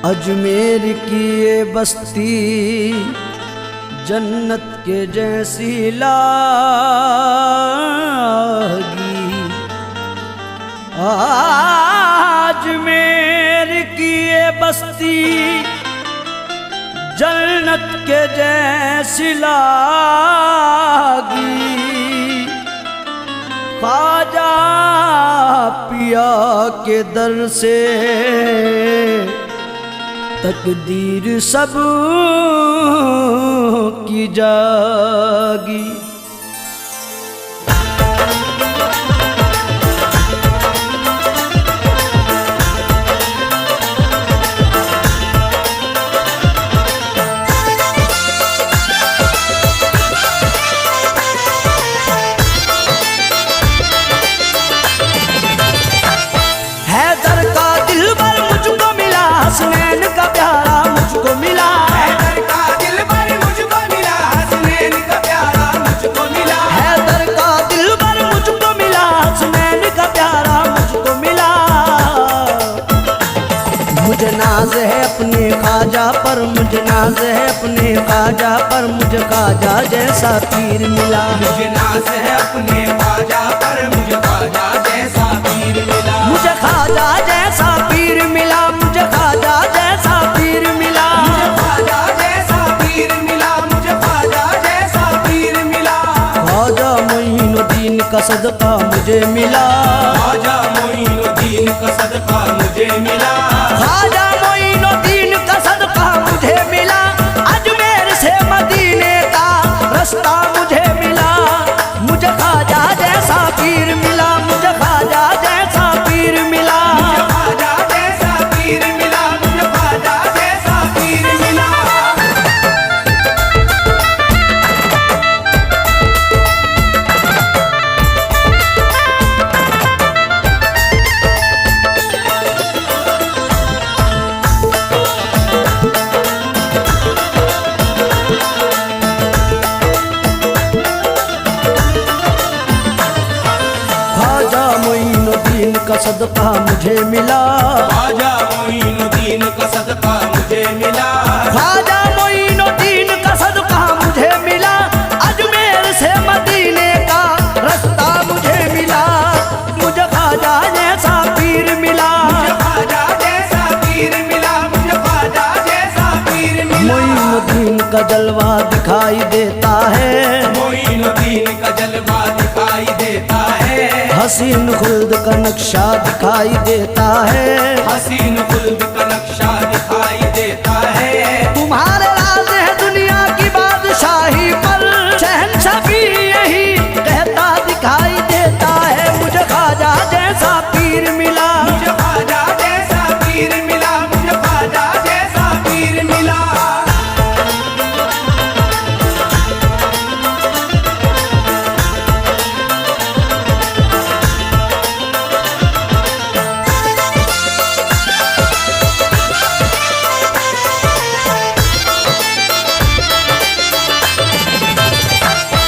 अजमेर की ये बस्ती जन्नत के जैसी लागी। अजमेर की ये बस्ती जन्नत के जैसी लागी। ख्वाजा पिया के दर से तकदीर सब की जागी। हैदर का दिलबर मुझको मिला, हसनैन का प्यारा मुझको मिला। हैदर का दिलबर मुझको मिला, हसनैन का प्यारा मुझको मिला। हैदर का दिलबर मुझको मिला, हसनैन का प्यारा मुझको मिला। मुझे नाज है अपने ख्वाजा पर, मुझे नाज है अपने ख्वाजा पर, मुझे ख्वाजा जैसा पीर मिला। मुझे नाज है अपने ख्वाजा पर, मुझे ख्वाजा जैसा पीर मिला। मुझे ख्वाजा जैसा पीर मिला, मुझे ख्वाजा जैसा पीर मिला। मुझे ख्वाजा जैसा पीर मिला, मुझे ख्वाजा जैसा पीर मिला। ख्वाजा मोइनुद्दीन का सदका मुझे मिला। ख्वाजा मोइनुद्दीन का सदका मुझे मिला। ख्वाजा मोइनुद्दीन का सदका मुझे मिला। अजमेर से मदीने का रास्ता मुझे मिला। मुझे ख्वाजा जैसा पीर मिला, मुझे ख्वाजा जैसा पीर मिला। मुझे ख्वाजा जैसा पीर मिला, मुझे ख्वाजा जैसा पीर मिला। ख्वाजा मोइनुद्दीन का सदका मुझे मिला। ख्वाजा मोइनुद्दीन का सदका मुझे मिला। ख्वाजा मोइनुद्दीन का सदका मुझे मिला। अजमेर से मदीने का रास्ता मुझे मिला। मुझे ख्वाजा जैसा पीर मिला। मुझे ख्वाजा जैसा पीर मिला, मुझे ख्वाजा जैसा पीर मिला। मोइनुद्दीन का जलवा दिखाई देता है, मोइनुद्दीन का जलवा दिखाई देता है। हसीन खुल्द का नक्शा दिखाई देता है। हसीन खुल्द का नक्शा दिखाई देता है। तुम्हारे राज है दुनिया की बादशाही पर, शहंशाह भी यही कहता दिखाई देता है। मुझे ख्वाजा जैसा पीर मिला। मुझे ख्वाजा जैसा पीर मिला, मुझे ख्वाजा जैसा पीर मिला।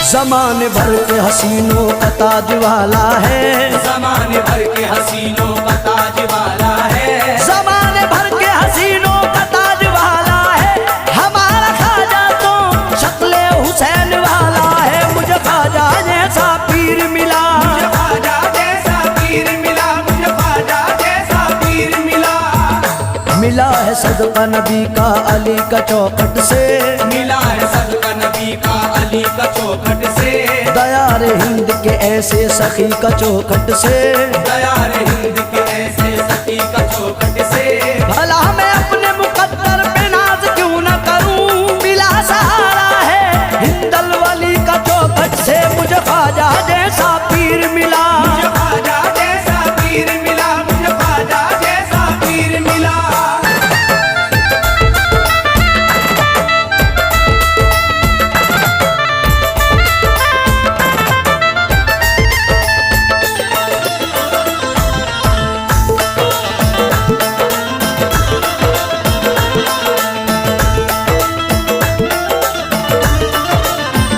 ज़माने भर के हसीनों का ताज वाला है। ज़माने भर के हसीनों का ताज वाला है। ज़माने भर के हसीनों का ताज वाला है। हमारा ख्वाजा तो शक्ले हुसैन वाला है। मुझे ख्वाजा जैसा पीर मिला। मुझे ख्वाजा जैसा पीर मिला, मुझे ख्वाजा जैसा पीर मिला। मिला है सदका नबी का अली का चौखट से। मिला है सदका नबी का अली का चौखट से। दयार हिंद के ऐसे सखी का चौखट से। दयार हिंद के ऐसे सखी का चौखट से। भला मैं अपने मुकद्दर पे नाज क्यों न करूं। मिला सहारा है हिंदल वली का चौखट से। मुझे ख्वाजा जैसा पीर मिला। मुझे ख्वाजा जैसा पीर मिला, मुझे ख्वाजा जैसा पीर मिला।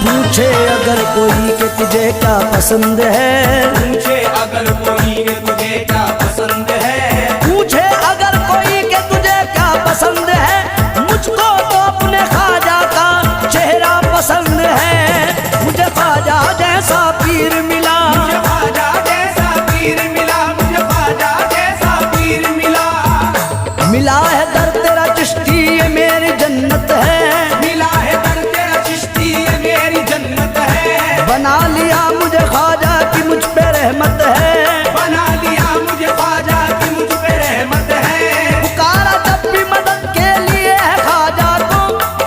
पूछे अगर कोई के तुझे क्या पसंद है, पूछे अगर कोई के तुझे क्या पसंद है, पूछे अगर कोई के तुझे क्या पसंद है, मुझको तो अपने ख्वाजा का चेहरा पसंद है। मुझे ख्वाजा जैसा पीर मिला, मुझे ख्वाजा जैसा पीर मिला, मुझे ख्वाजा जैसा पीर मिला। मिला है दर तेरा चिश्ती ये मेरी जन्नत है, मिला है दर तेरा चिश्ती ये मेरी जन्नत है। बना लिया मुझे ख्वाजा की मुझ पे रहमत है, बना लिया मुझे ख्वाजा की मुझ पे रहमत है। पुकारा जब भी मदद के लिए है ख्वाजा को,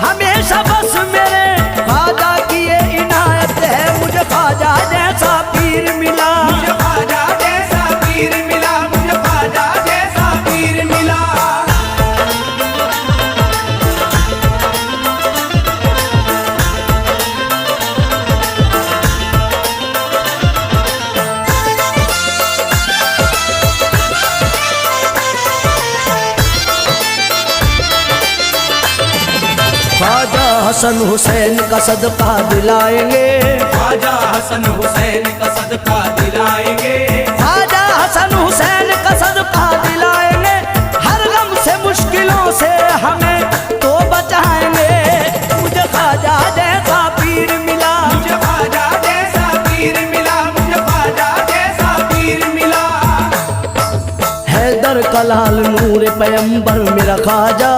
हमेशा बस मेरे ख्वाजा की ये इनायत है। मुझे ख्वाजा जैसा पीर मिला, मुझे ख्वाजा जैसा पीर मिला, मुझे ख्वाजा जैसा पीर मिला। ख्वाजा हसन हुसैन का सदका दिलाएंगे, ख्वाजा हसन हुसैन का सदका दिलाएंगे, ख्वाजा हसन हुसैन का सदका दिलाएंगे। हर गम से मुश्किलों से हमें तो बचाएंगे। मुझे ख्वाजा जैसा पीर मिला, मुझे ख्वाजा जैसा पीर मिला, मुझे ख्वाजा जैसा पीर मिला। हैदर कलाल नूर पैगंबर मेरा ख्वाजा,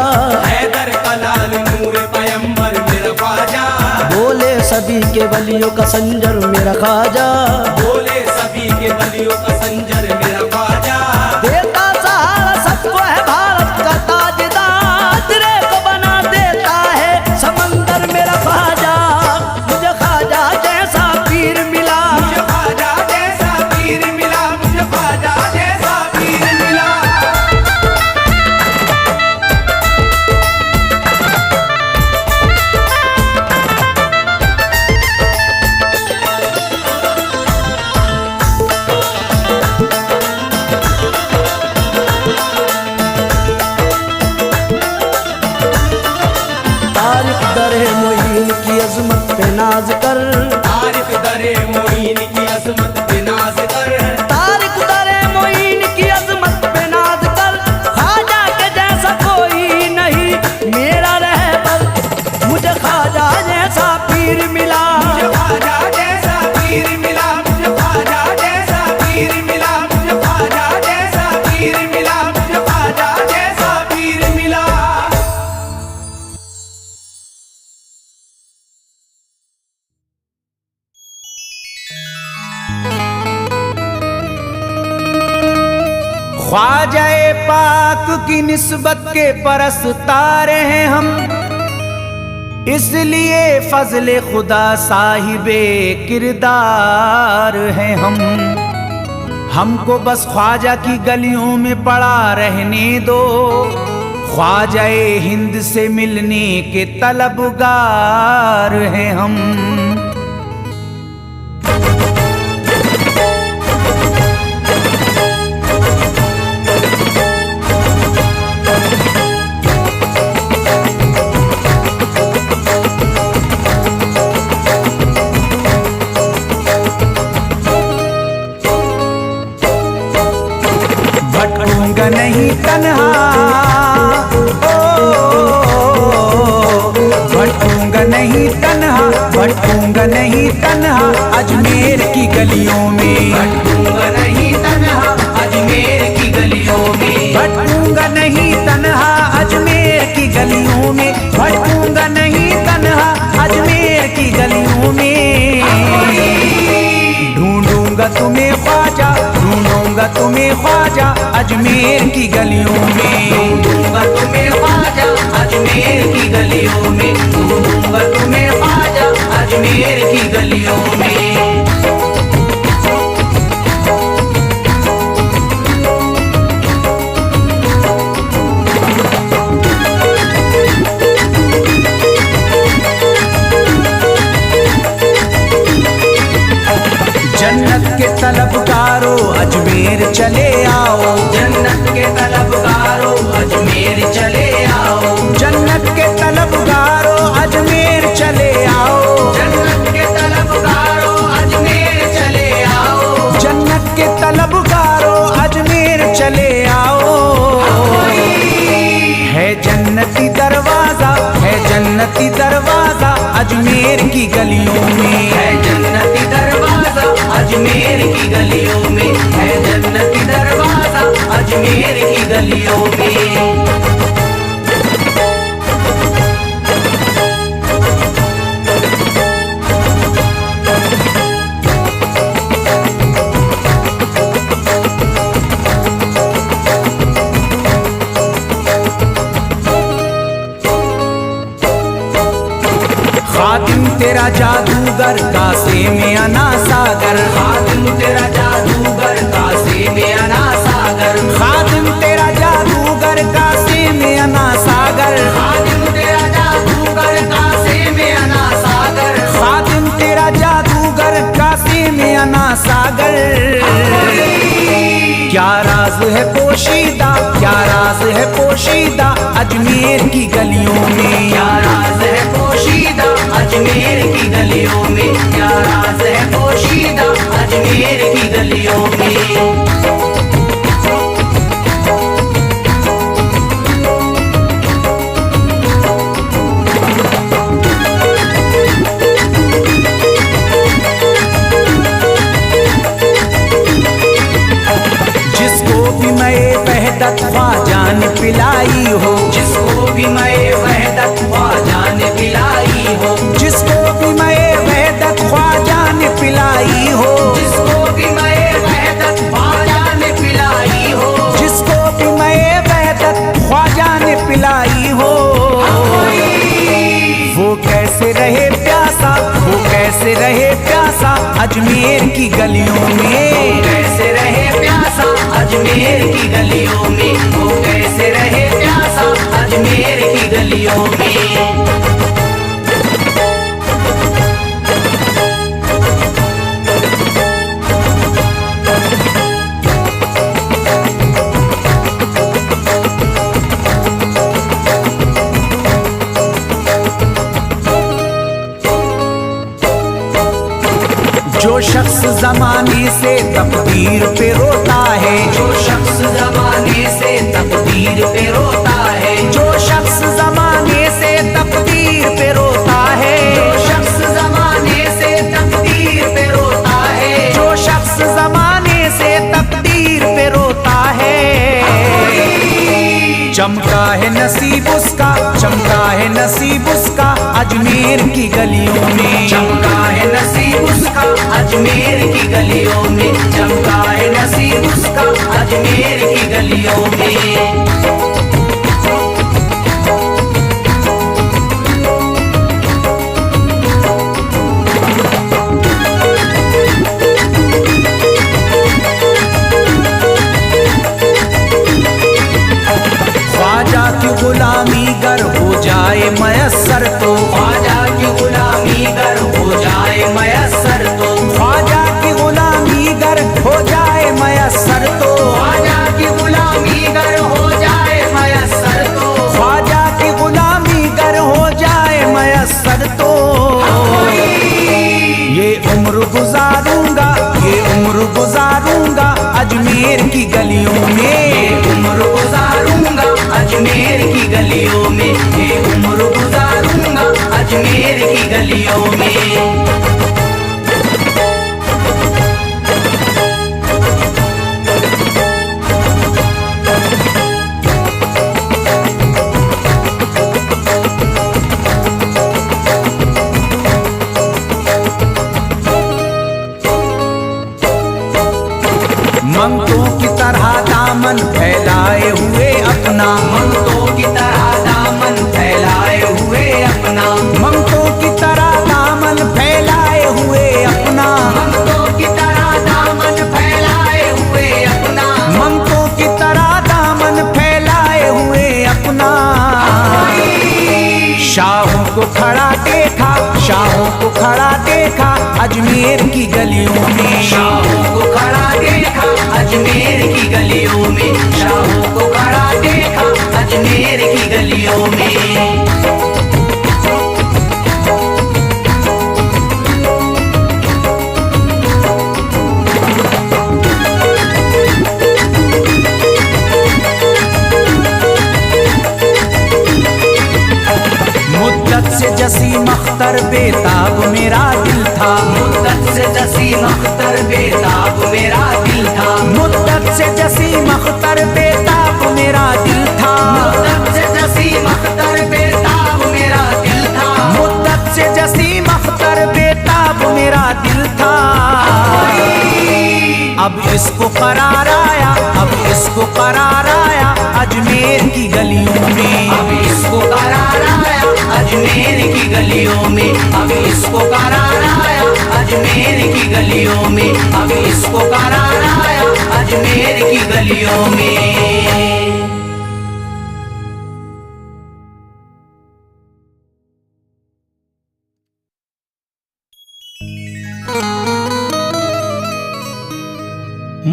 हैदर कलाल नूर पैगंबर मेरा ख्वाजा, बोले सभी के वलियों का संजर मेरा ख्वाजा, बोले सभी के वलियों का संजर मेरा ख्वाजा। देता सहारा सबको है भारत का ताजदार, तेरे को बना देता है समंदर मेरा ख्वाजा। मुझे ख्वाजा जैसा पीर मिला, मुझे ख्वाजा जैसा पीर मिला, मुझे ख्वाजा जैसा पीर मिला। तारिक दरे मोइन की अजमत पे नाज कर, तारिक दरे मोइन की अजमत पे नाज कर, तारिक दरे मोइन की अजमत पे नाज कर। ख्वाजा के जैसा कोई नहीं मेरा रहबर, मुझे ख्वाजा जैसा पीर मिला, मुझे ख्वाजा जैसा पीर मिला, मुझे ख्वाजा जैसा पीर मिला, मुझे ख्वाजा जैसा पीर मिला, मुझे ख्वाजा जैसा पीर मिला। ख्वाजाए पाक की निस्बत के परस्तार हैं हम, इसलिए फजले खुदा साहिबे किरदार हैं हम। हमको बस ख्वाजा की गलियों में पड़ा रहने दो, ख्वाजाए हिंद से मिलने के तलबगार हैं हम। भटकूंगा नहीं तन्हा, भटकूंगा नहीं तन्हा, भटकूंगा नहीं तन्हा अजमेर की गलियों में, भटकूंगा नहीं तन्हा अजमेर की गलियों में, भटकूंगा नहीं तन्हा अजमेर की गलियों में, भटकूंगा नहीं तन्हा अजमेर की गलियों में। ढूंढूंगा तुम्हें ख्वाजा, ढूंढूंगा तुम्हें ख्वाजा अजमेर की गलियों में, ढूंढूंगा तुम्हें ख्वाजा अजमेर की गलियों में, ढूंढूंगा तुम्हें ख्वाजा अजमेर की गलियों में। जन्नत के तलबगारों अजमेर चले आओ, जन्नत के तलबगारों अजमेर चले आओ, जन्नत के तलबगारों अजमेर चले आओ, जन्नत के तलबगारों अजमेर अजमेर की गलियों में। है जन्नती दरवाजा अजमेर की गलियों में, है जन्नती दरवाजा अजमेर की गलियों में। खादिम तेरा जादूगर कासे में अना सागर, खादिम तेरा जादूगर कासे में अना सागर, खादिम तेरा जादूगर कासे में अना सागर, खादिम तेरा जादूगर कासे में अना सागर, खादिम तेरा जादूगर कासे में अना सागर। क्या राज है पोशीदा, क्या राज है पोशीदा अजमेर की गलियों में। क्या राज है पोशीदा अजमेर की गलियों में, क्या राज है पोशीदा अजमेर की गलियों में। जिसको भी मैं वहदत ख्वाजा ने पिलाई हो, जिसको भी मैं वहदत ख्वाजा ने पिलाई हो, जिसको भी मैं वहदत ख्वाजा ने पिलाई हो, जिसको भी मैं वहदत ख्वाजा ने पिलाई हो, जिसको भी मैं वहदत ख्वाजा ने पिलाई हो। वो कैसे रहे प्यासा, वो कैसे रहे प्यासा अजमेर की गलियों में। कैसे रहे प्यासा अजमेर की गलियों में, वो कैसे रहे प्यासा अजमेर की गलियों में। जो शख्स जमाने से तकदीर पे रोता है, जो शख्स जमाने से तकदीर पे रोता है, जो शख्स जमाने से तकदीर पे रोता है, जो शख्स जमाने से तकदीर पे रोता है, जो शख्स जमाने से तकदीर पे रोता है। चमका है नसीब उसका, चमका है नसीब उसका अजमेर की गलियों में। चमका है नसीब उसका अजमेर की गलियों में, चमका है नसीब उसका अजमेर की गलियों में। ख्वाजा की गुलामी गर हो जाए मयस्सर तो, ख्वाजा की गुलामी गर हो जाए मयस्सर तो, ख्वाजा की गुलामी गर हो जाए मयस्सर तो, ख्वाजा की गुलामी गर हो जाए मयस्सर तो, ख्वाजा की गुलामी गर हो जाए मयस्सर तो। ये उम्र गुजारूंगा, ये उम्र गुजारूंगा अजमेर की गलियों में। उम्र गुजारूंगा अजमेर की गलियों में, ये उम्र गुजारूंगा अजमेर की गलियों में। मंगतों की तरह दामन फैलाए हुए अपना, मंगतों की तरह दामन फैलाए हुए अपना, मंगतों की तरह दामन फैलाए हुए अपना, मंगतों की तरह दामन फैलाए हुए अपना, मंगतों की तरह दामन फैलाए हुए अपना। शाहों को खड़ा देखा, शाहों को खड़ा देखा अजमेर की गलियों में। शाहों को खड़ा देखा अजमेर की गलियों में, शाहों को खड़ा देखा अजमेर की गलियों में। मुद्दत से जसीम अख्तर बेताब मेरा दिल था। मुद्दत से जसीम अख्तर बेताब मेरा दिल था। मुद्दत से जसीम अख्तर बेताब मेरा दिल था। मुद्दत से जसीम अख्तर बेताब मेरा दिल था। मुद्दत से जसीम अख्तर बेताब मेरा दिल था। अब इसको करार आया, अब इसको करार आया अजमेर की गलियों में। अब इसको करार आया अजमेर की गलियों में। अब इसको करार आया अजमेर की गलियों में। अब इसको करार आया अजमेर की गलियों में।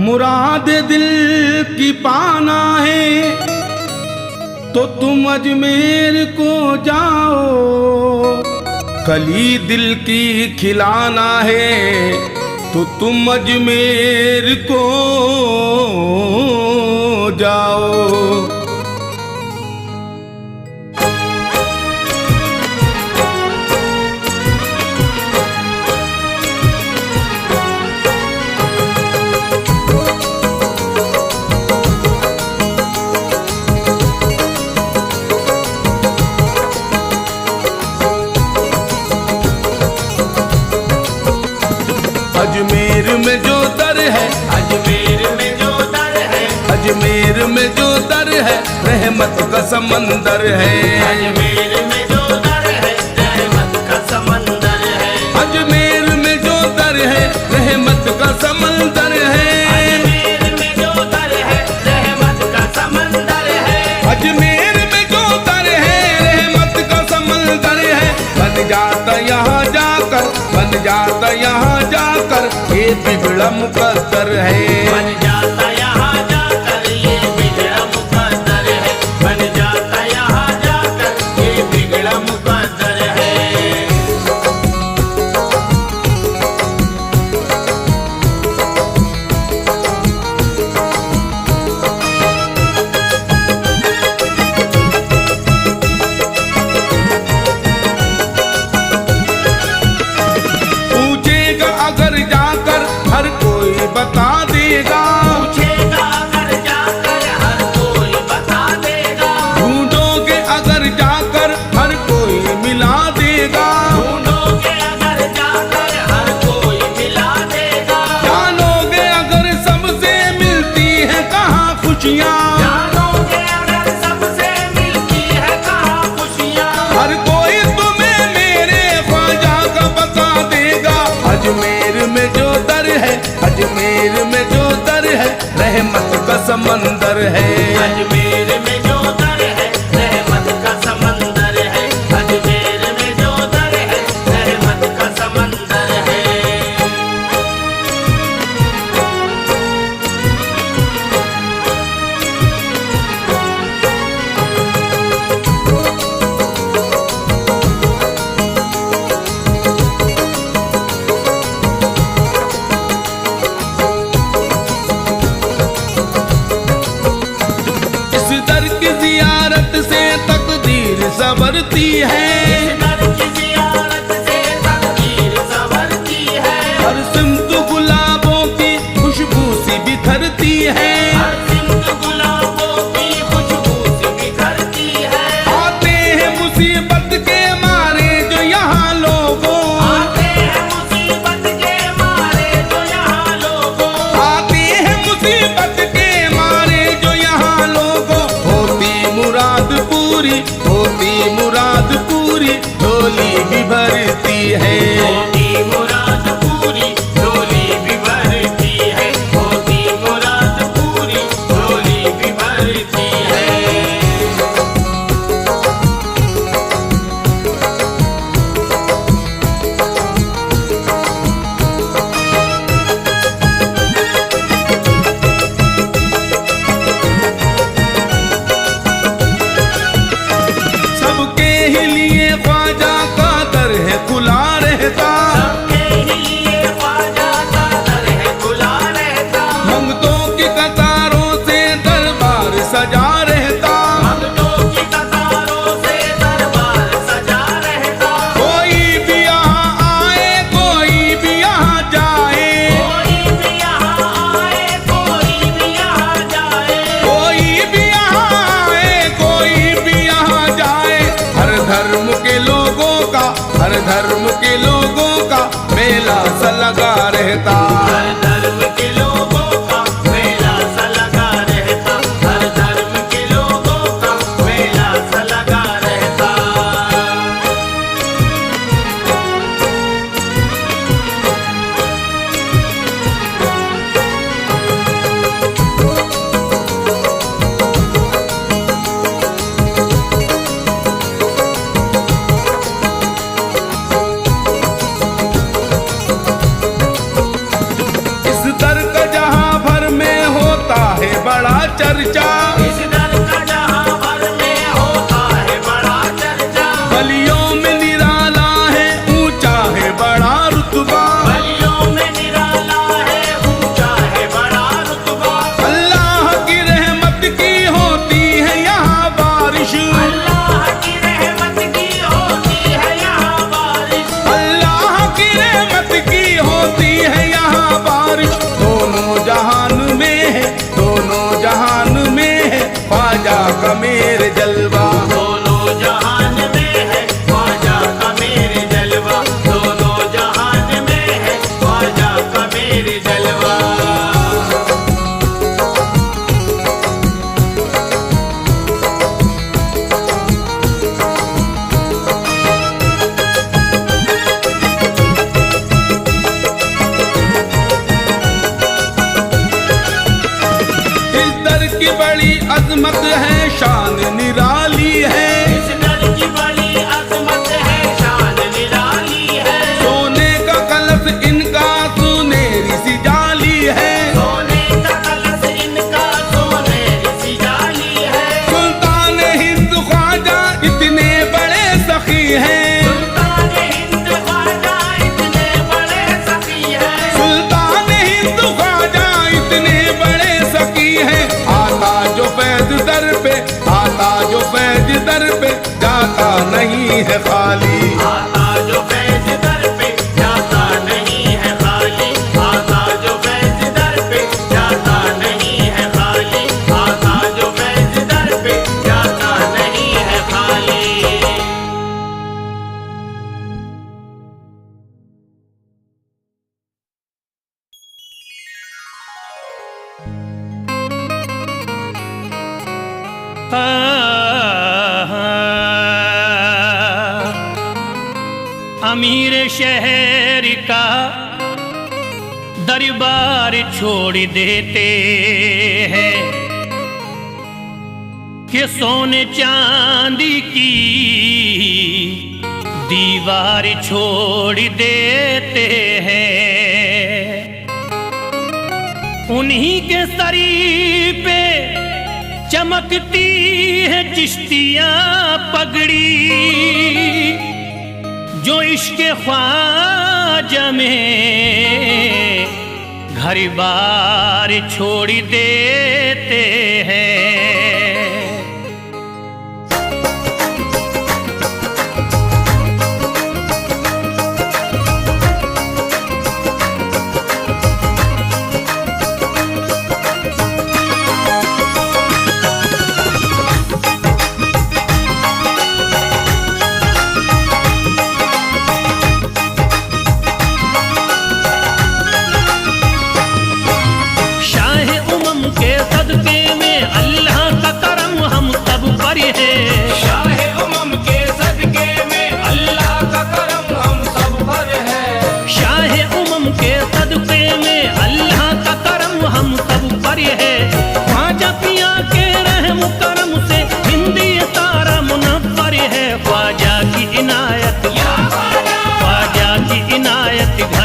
मुराद दिल की पाना है तो तुम अजमेर को जाओ। कली दिल की खिलाना है तो तुम अजमेर को जाओ। अजमेर में जो दर है, अजमेर में जो दर है, अजमेर में जो दर है रहमत का समंदर है। अजमेर में जो दर है रहमत का समंदर है। अजमेर में जो दर है रहमत का समंदर है। अजमेर में जो दर है रहमत का समंदर है। अजमेर में जो दर है रहमत का समंदर है। बन जाता यहाँ जाकर, बन जाता यहाँ जाकर ये बिगड़ा मुकद्दर है। बन जाता यहाँ जाकर ये बिगड़ा मुकद्दर है। बन जाता यहाँ जाकर ये बिगड़ा मुकद्दर है। पूछेगा अगर जाकर हर कोई बता देगा। पूछेगा अगर जाकर हर कोई बता देगा। ढूंढोगे अगर जाकर हर कोई मिला देगा। ढूंढोगे अगर जाकर हर कोई मिला देगा। जानोगे अगर सबसे मिलती है कहाँ खुशियाँ। जानोगे अगर सबसे मिलती है कहाँ खुशियाँ। हर कोई तुम्हें मेरे ख्वाजा का बता देगा। अजमेर में जो दर है, अजमेर में जो दर है रहमत का समंदर है। अजमेर में जो दर है रहमत का समंदर है। अजमेर में जो दर है रहमत का समंदर है। है खाली। आता जो फैज दर पे जाता नहीं है खाली, आता जो फैज दर पे जाता नहीं है खाली, आता जो फैज दर पे जाता नहीं है खाली। अमीर शहर का दरबार छोड़ देते हैं कि सोने चांदी की दीवार छोड़ देते हैं। उन्हीं के सरी पे चमकती है चिश्तियां पगड़ी, जो इश्क ख्वाजा में घर बार छोड़ देते हैं।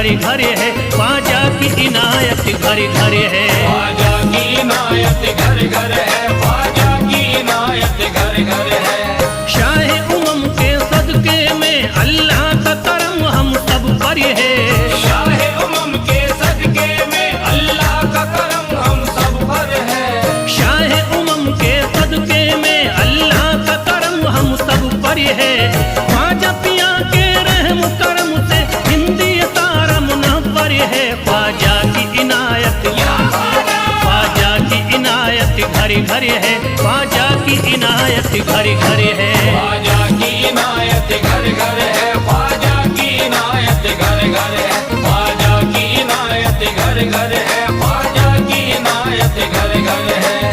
घरे घरे है ख्वाजा की इनायत, घरे घरे है ख्वाजा की इनायत, घर घर है ख्वाजा की इनायत, घर घर है। शाह उमम के सदके में अल्लाह का करम हम सब पर है, शाह उमम के सदके में अल्लाह का करम हम सब पर है, शाह उमम के सदके में अल्लाह का करम हम सब पर है। ख्वाजा पिया के रहम करम से हिंदी तारा मुनव्वर है, ख्वाजा की इनायत, ख्वाजा की इनायत घरे घरे है, ख्वाजा की इनायत घरे घरे है, ख्वाजा की इनायत घर घर है, ख्वाजा की इनायत घर घर है, ख्वाजा की इनायत घर घर है, ख्वाजा की इनायत घर घर है।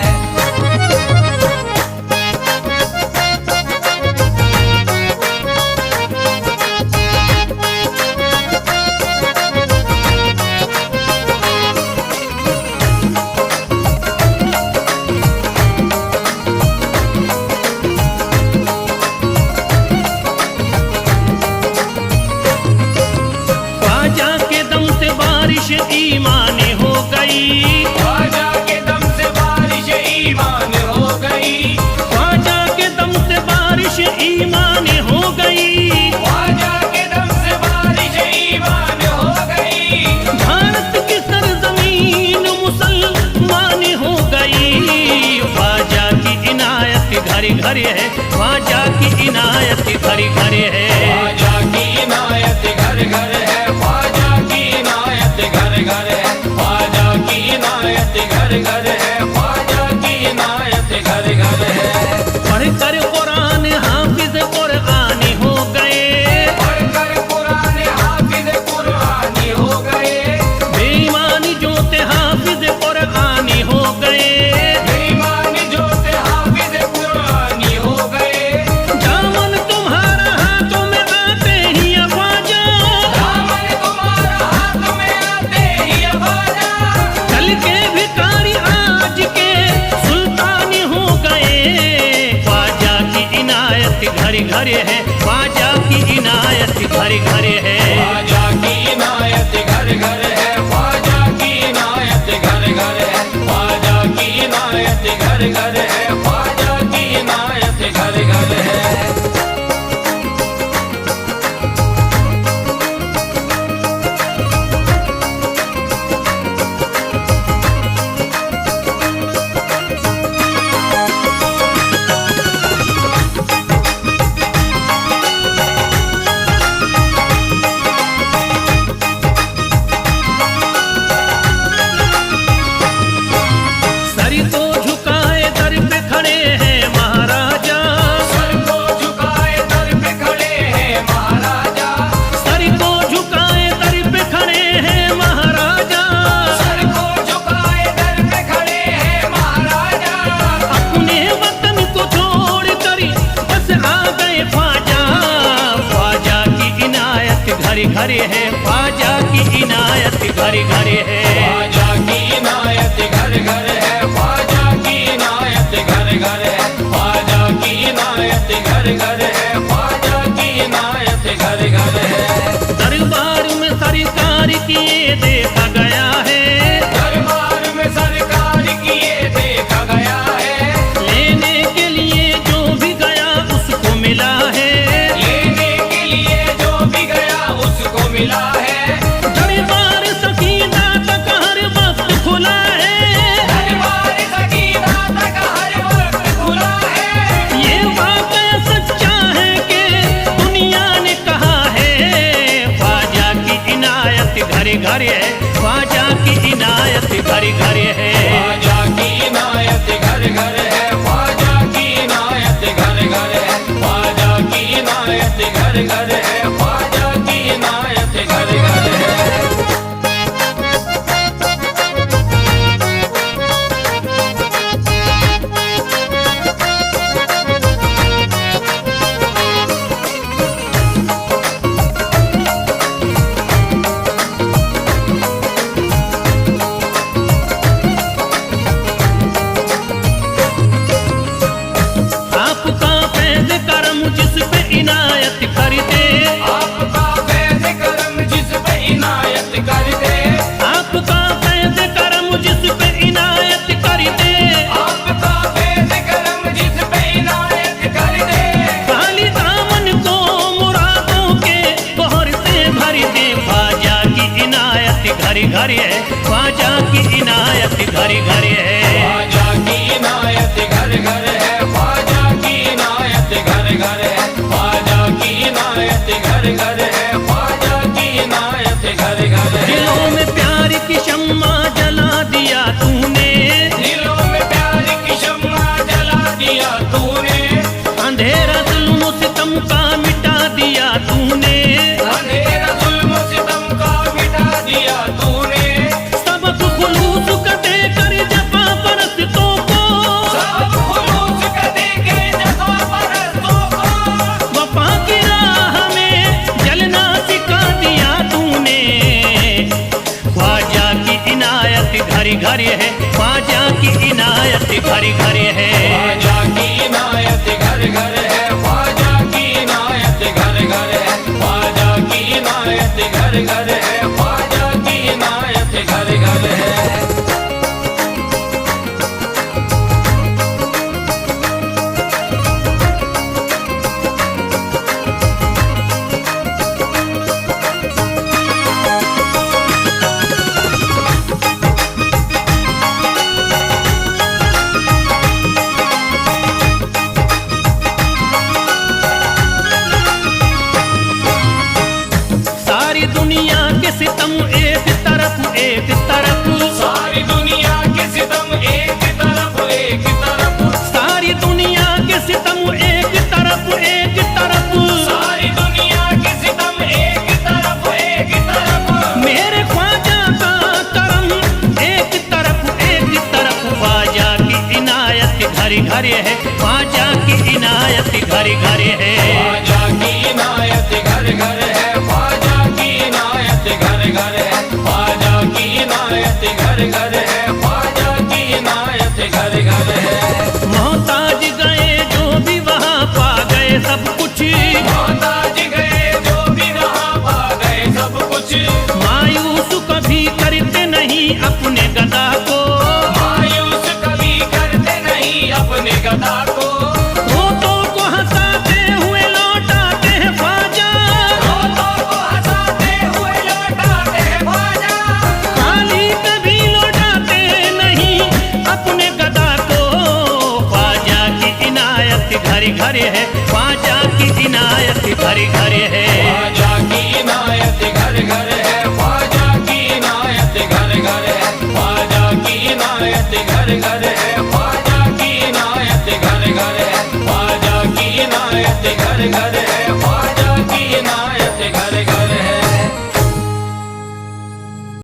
ईमान हो गई, ख्वाजा के दम से बारिश ईमान हो गई, ख्वाजा के दम से बारिश ईमान हो गई, ख्वाजा के दम से बारिश ईमान हो गई, भारत की सरजमीन मुसलमान हो गई। ख्वाजा की इनायत घरे घरे है, ख्वाजा की इनायत घरे घरे है, ख्वाजा की इनायत घर घर है, ख्वाजा की इनायत घर घर है, ख्वाजा की इनायत घर घर है, ख्वाजा की इनायत घर घर है। पढ़कर कुरान हाफिज कुरानी हो गए, पढ़कर कुरान हाफिज कुरानी हो गए, बेईमानी जोते हाफिज कुरानी हो गए, बेईमानी जोते हाफिज कुरानी हो गए, दामन तुम्हारा हाथों में आते ही ख्वाजा, दामन तुम्हारा हाथ में आते ही ख्वाजा, कल के भिखारी आज के सुल्तान हो गए। ख्वाजा की इनायत घरे घरे है, ख्वाजा की इनायत घरे घरे है, ख्वाजा की इनायत घर घर है, ख्वाजा की इनायत घर घर है, ख्वाजा की इनायत घर घर है, ख्वाजा की इनायत घर घर है। घरे है, ख्वाजा की इनायत घरे घरे है। ख्वाजा की इनायत घर घर है, ख्वाजा की इनायत घर घर है, ख्वाजा की इनायत घर घर है, ख्वाजा की इनायत घर घर है। दरबार में सरकार किए देखा गया है, दरबार में सरकार किए देखा गया है, लेने के लिए जो भी गया उसको मिला है, लेने के लिए जो भी गया उसको मिला है। दरबार सकीना तक हर वक्त खुला है, दरबार सकीना तक हर वक्त खुला है। ये वाकया सच्चा है कि दुनिया ने कहा है, ख्वाजा की इनायत घरे घरे है, ख्वाजा की इनायत घरे घरे है। ख्वाजा की इनायत घर घर है, ख्वाजा की इनायत घर घर है, ख्वाजा की इनायत घर घर है, ख्वाजा की इनायत घर घर है। आपका फैज़ करम जिस पे इनायत कर दे, आपका फैज़ करम जिस पे इनायत कर दे, आपका फैज़ करम जिस पे इनायत कर दे, आपका फैज़ करम जिस पे इनायत कर दे। खाली दामन को मुरादों के बहर से भर दे, ख्वाजा की इनायत घरे घरे है, ख्वाजा की इनायत घरे घरे है। ख्वाजा की इनायत घर घर है, ख्वाजा की इनायत घर घर है, ख्वाजा की इनायत घर घर है, ख्वाजा की इनायत घर घर है। दिलों में प्यार की शम्मा जला दिया तूने, दिलों में प्यार की शम्मा जला दिया तूने, अंधेरा जुल्म सितम का मिटा दिया तूने, अंधेरा जुल्म सितम का मिटा दिया तूने। सबक खुलूस का देकर जफा परस्तों को, सब खुलूस का देके जफ़ा परस्तों को, वफा की राह में जलना सिखा दिया तूने। ख्वाजा की इनायत घरे घरे है, ख्वाजा की इनायत घरे घरे है। ख्वाजा की इनायत घर घर है, ख्वाजा की इनायत घर घर है, ख्वाजा की इनायत घर घर है, ख्वाजा की इनायत घर घर है। सारी दुनिया के सितम एक तरफ एक तरफ, सारी दुनिया के सितम एक तरफ एक तरफ, सारी दुनिया के सितम एक तरफ एक तरफ, सारी दुनिया के सितम एक तरफ एक तरफ। मेरे ख्वाजा का करम एक तरफ, ख्वाजा की इनायत घरे घरे है, ख्वाजा की इनायत घरे घरे है। ख्वाजा की इनायत घर घर है, ख्वाजा की इनायत घर घर है, ख्वाजा की इनायत घर घर है, ख्वाजा की इनायत घर घर है। मोहताज गए जो भी वहाँ पा गए सब कुछ, मोहताज गए जो भी वहाँ पा गए सब कुछ, मायूस कभी करते नहीं अपने गदा को, मायूस कभी करते नहीं अपने गदा को, रोतों को हंसाते हुए लौटाते हैं ख्वाजा, रोतों को हंसाते हुए लौटाते हैं ख्वाजा, खाली कभी लौटाते नहीं अपने गदा को। ख्वाजा की इनायत घरे घरे है, ख्वाजा की इनायत घरे घरे